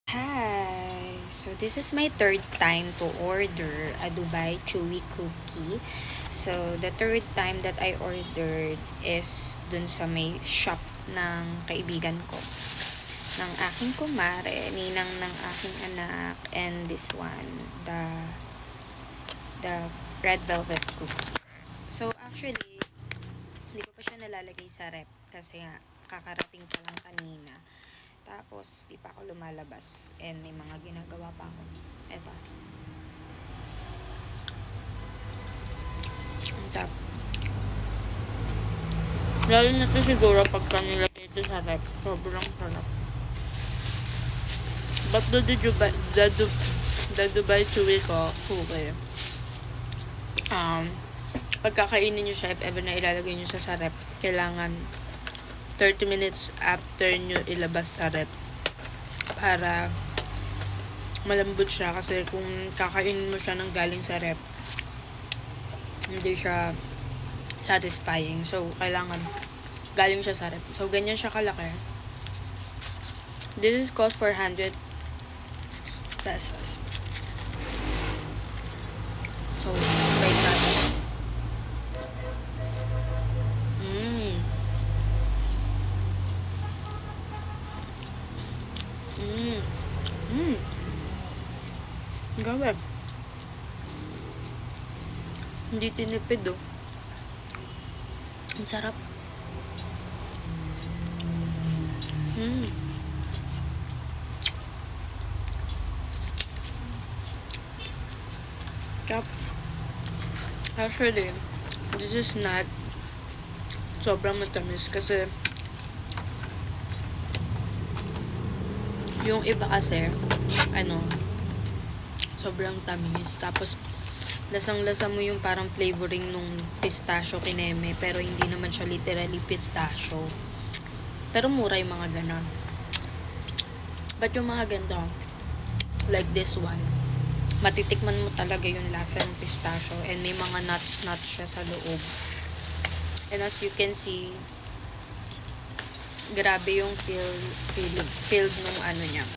Hi! So, this is my third time to order a Dubai Chewy Cookie. So, the third time that I ordered is dun sa may shop ng kaibigan ko. Ng aking kumare, ninang ng aking anak, and this one, the red velvet cookie. So, actually, hindi ko pa siya nalalagay sa rep kasi nga, kakarating pa lang kanina. Tapos, di pa ako lumalabas. And may mga ginagawa pa ako. Eto. Ang sarap. Lalo na ito siguro pagka nilagay ito sa rep. Sobrang sarap. But the Dubai Chewy ko, okay. Pagkakainin nyo siya, if ever na ilalagay nyo sa rep, kailangan 30 minutes after nyo ilabas sa rep para malambot siya, kasi kung kakainin mo siya ng galing sa rep, hindi siya satisfying. So, kailangan galing siya sa rep. So, ganyan siya kalaki. This is cost 400 pesos. So, bite natin. Grabe. Hindi tinipid, oh. Ang sarap. Sarap. Actually, this is not sobrang matamis kasi yung iba kasi, sobrang tamis. Tapos, lasang-lasa mo yung parang flavoring nung pistachio kineme, pero hindi naman siya literally pistachio. Pero mura yung mga ganon. But yung mga ganito, like this one, matitikman mo talaga yung lasa ng pistachio, and may mga nuts siya sa loob. And as you can see, grabe yung filled nung ano niya.